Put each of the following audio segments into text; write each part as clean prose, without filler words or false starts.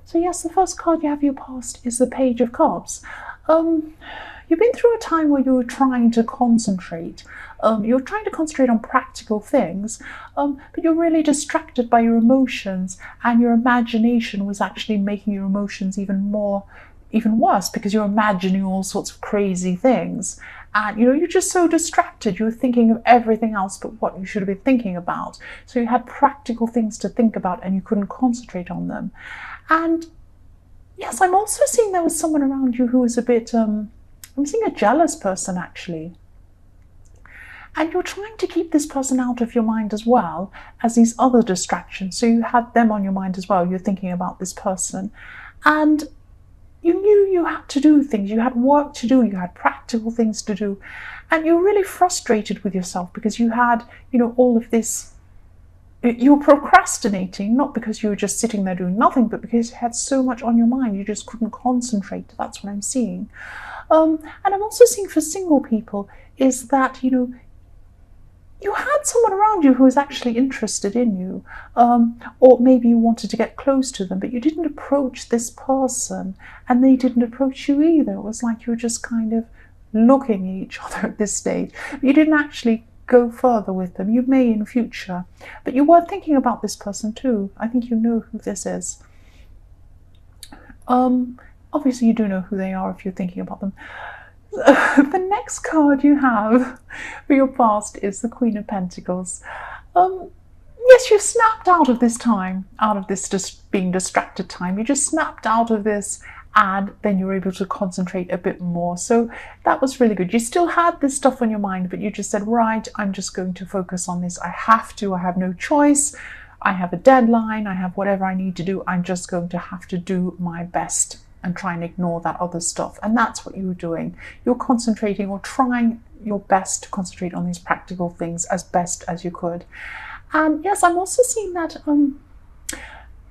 So yes, the first card you have your past is the Page of Cups. You've been through a time where you were trying to concentrate. You're trying to concentrate on practical things, but you're really distracted by your emotions, and your imagination was actually making your emotions even worse, because you're imagining all sorts of crazy things. And you're just so distracted. You were thinking of everything else but what you should have been thinking about. So you had practical things to think about and you couldn't concentrate on them. And yes, I'm also seeing there was someone around you who was a bit, I'm seeing a jealous person actually. And you're trying to keep this person out of your mind as well as these other distractions. So you had them on your mind as well. You're thinking about this person. And you knew you had to do things. You had work to do. You had practical things to do. And you were really frustrated with yourself because you had, all of this. You were procrastinating, not because you were just sitting there doing nothing, but because you had so much on your mind. You just couldn't concentrate. That's what I'm seeing. And I'm also seeing for single people is that, you had someone around you who was actually interested in you, or maybe you wanted to get close to them, but you didn't approach this person and they didn't approach you either. It was like you were just kind of looking at each other at this stage. You didn't actually go further with them. You may in future, but you were thinking about this person too. I think you know who this is. Obviously you do know who they are if you're thinking about them. The next card you have for your past is the Queen of Pentacles. Yes, you snapped out of this time, out of this just being distracted time. You just snapped out of this and then you were able to concentrate a bit more. So that was really good. You still had this stuff on your mind, but you just said, right, I'm just going to focus on this. I have no choice. I have a deadline. I have whatever I need to do. I'm just going to have to do my best and try and ignore that other stuff. And that's what you were doing. You're concentrating or trying your best to concentrate on these practical things as best as you could. And yes, I'm also seeing that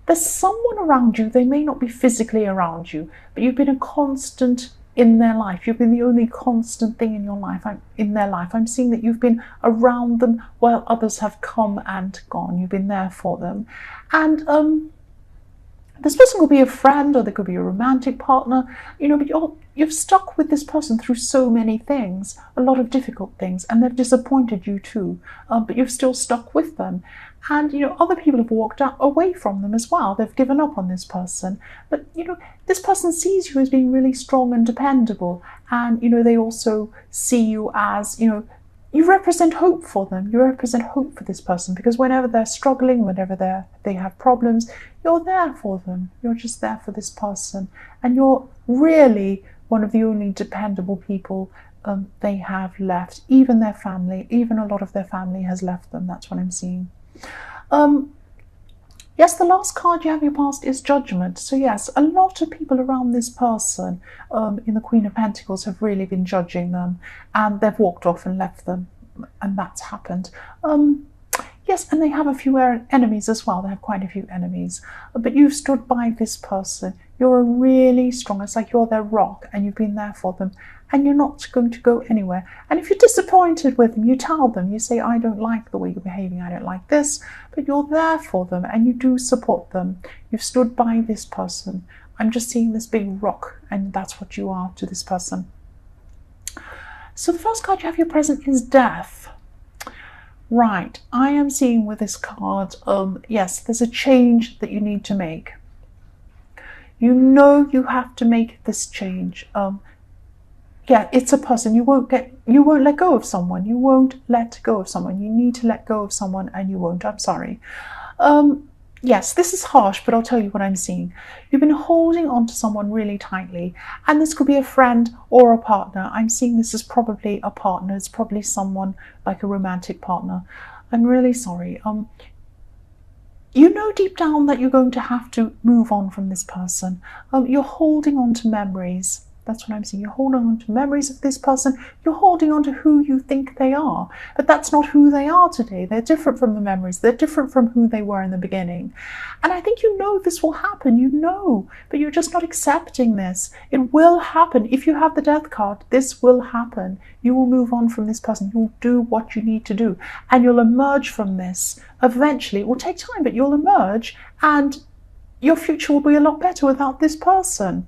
there's someone around you. They may not be physically around you, but you've been a constant in their life. You've been the only constant thing in your life, in their life. I'm seeing that you've been around them while others have come and gone. You've been there for them. And this person could be a friend or they could be a romantic partner, but you've stuck with this person through so many things, a lot of difficult things, and they've disappointed you too, but you've still stuck with them. And, other people have walked away from them as well. They've given up on this person. But, this person sees you as being really strong and dependable. And, they also see you as, you represent hope for them. You represent hope for this person because whenever they're struggling, whenever they have problems, you're there for them. You're just there for this person. And you're really one of the only dependable people they have left. Even their family, even a lot of their family has left them. That's what I'm seeing. Yes, the last card you have in your past is Judgment. So yes, a lot of people around this person in the Queen of Pentacles have really been judging them and they've walked off and left them, and that's happened. Yes, and they have a few enemies as well. They have quite a few enemies. But you've stood by this person. You're a really strong, it's like you're their rock and you've been there for them. And you're not going to go anywhere. And if you're disappointed with them, you tell them. You say, I don't like the way you're behaving. I don't like this. But you're there for them and you do support them. You've stood by this person. I'm just seeing this big rock, and that's what you are to this person. So the first card you have your present is Death. Right. I am seeing with this card, yes, there's a change that you need to make. You know you have to make this change. Yeah, it's a person. You won't let go of someone. You won't let go of someone. You need to let go of someone and you won't. I'm sorry. Yes, this is harsh, but I'll tell you what I'm seeing. You've been holding on to someone really tightly, and this could be a friend or a partner. I'm seeing this as probably a partner. It's probably someone like a romantic partner. I'm really sorry. You know deep down that you're going to have to move on from this person. You're holding on to memories. That's what I'm seeing. You're holding on to memories of this person. You're holding on to who you think they are. But that's not who they are today. They're different from the memories. They're different from who they were in the beginning. And I think you know this will happen. You know. But you're just not accepting this. It will happen. If you have the Death card, this will happen. You will move on from this person. You'll do what you need to do. And you'll emerge from this. Eventually, it will take time, but you'll emerge and your future will be a lot better without this person.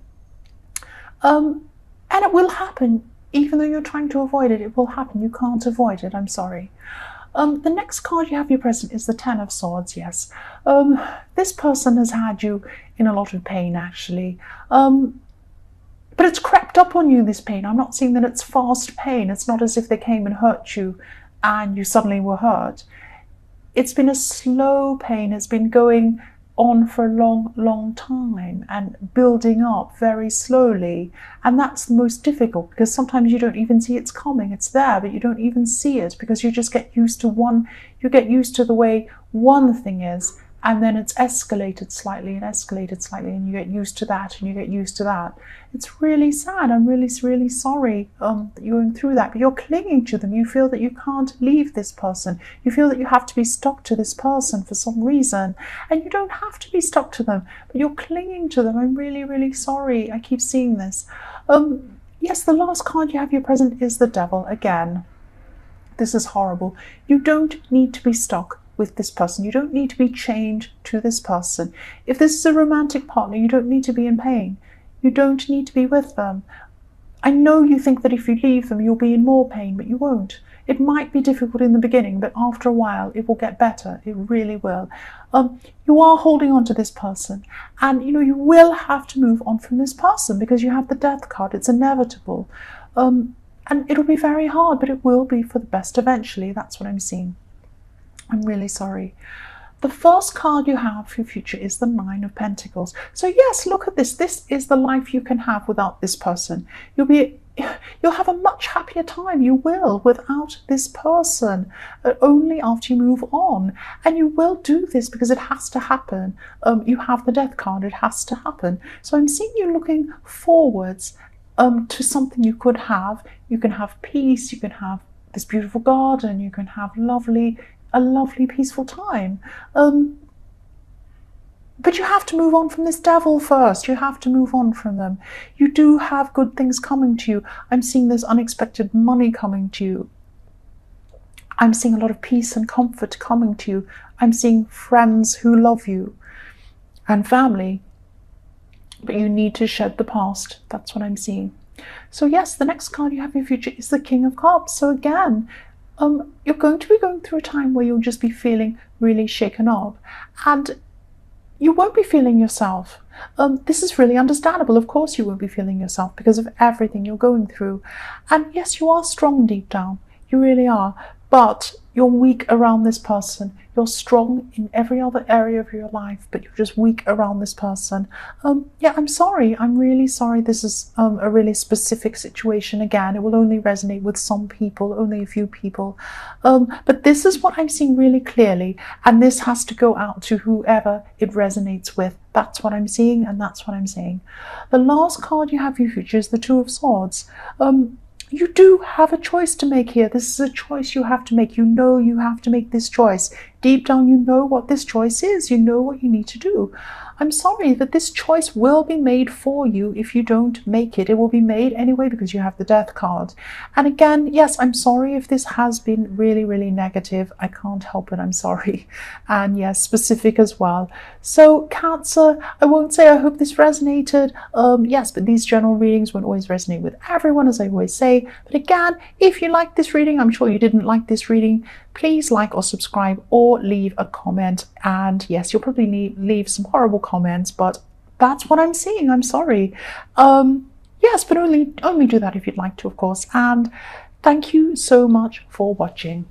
And it will happen. Even though you're trying to avoid it, it will happen. You can't avoid it. I'm sorry. The next card you have your present is the Ten of Swords, yes. This person has had you in a lot of pain, actually. But it's crept up on you, this pain. I'm not seeing that it's fast pain. It's not as if they came and hurt you and you suddenly were hurt. It's been a slow pain. It's been going on for a long time and building up very slowly. And that's the most difficult, because sometimes you don't even see it's coming. It's there, but you don't even see it, because you just get used to the way one thing is, and then it's escalated slightly, and you get used to that, and you get used to that. It's really sad. I'm really sorry that you're going through that, but you're clinging to them. You feel that you can't leave this person. You feel that you have to be stuck to this person for some reason, and you don't have to be stuck to them, but you're clinging to them. I'm really sorry. I keep seeing this. Yes, the last card you have your present is the Devil again. This is horrible. You don't need to be stuck with this person. You don't need to be chained to this person. If this is a romantic partner, you don't need to be in pain. You don't need to be with them. I know you think that if you leave them, you'll be in more pain, but you won't. It might be difficult in the beginning, but after a while, it will get better. It really will. You are holding on to this person, and you will have to move on from this person, because you have the Death card. It's inevitable. And it'll be very hard, but it will be for the best eventually. That's what I'm seeing. I'm really sorry. The first card you have for your future is the Nine of Pentacles. So yes, look at this. This is the life you can have without this person. You'll have a much happier time. You will, without this person, only after you move on. And you will do this because it has to happen. You have the Death card. It has to happen. So I'm seeing you looking forwards to something you could have. You can have peace. You can have this beautiful garden. You can have a lovely peaceful time. But you have to move on from this Devil first. You have to move on from them. You do have good things coming to you. I'm seeing this unexpected money coming to you. I'm seeing a lot of peace and comfort coming to you. I'm seeing friends who love you and family. But you need to shed the past. That's what I'm seeing. So yes, the next card you have in your future is the King of Cups. So again, you're going to be going through a time where you'll just be feeling really shaken up, and you won't be feeling yourself. This is really understandable. Of course you won't be feeling yourself because of everything you're going through. And yes, you are strong deep down. You really are. But you're weak around this person. You're strong in every other area of your life, but you're just weak around this person. Yeah, I'm sorry. I'm really sorry. This is a really specific situation. Again, it will only resonate with some people, only a few people. But this is what I'm seeing really clearly, and this has to go out to whoever it resonates with. That's what I'm seeing, and that's what I'm saying. The last card you have for your future is the Two of Swords. You do have a choice to make here. This is a choice you have to make. You know you have to make this choice. Deep down, you know what this choice is. You know what you need to do. I'm sorry, but this choice will be made for you if you don't make it. It will be made anyway because you have the Death card. And again, yes, I'm sorry if this has been really negative. I can't help it. I'm sorry. And yes, specific as well. So Cancer, I won't say I hope this resonated. Yes, but these general readings won't always resonate with everyone, as I always say. But again, if you like this reading, I'm sure you didn't like this reading, please like or subscribe or leave a comment. And yes, you'll probably leave some horrible comments, but that's what I'm seeing. I'm sorry. Yes, but only do that if you'd like to, of course. And thank you so much for watching.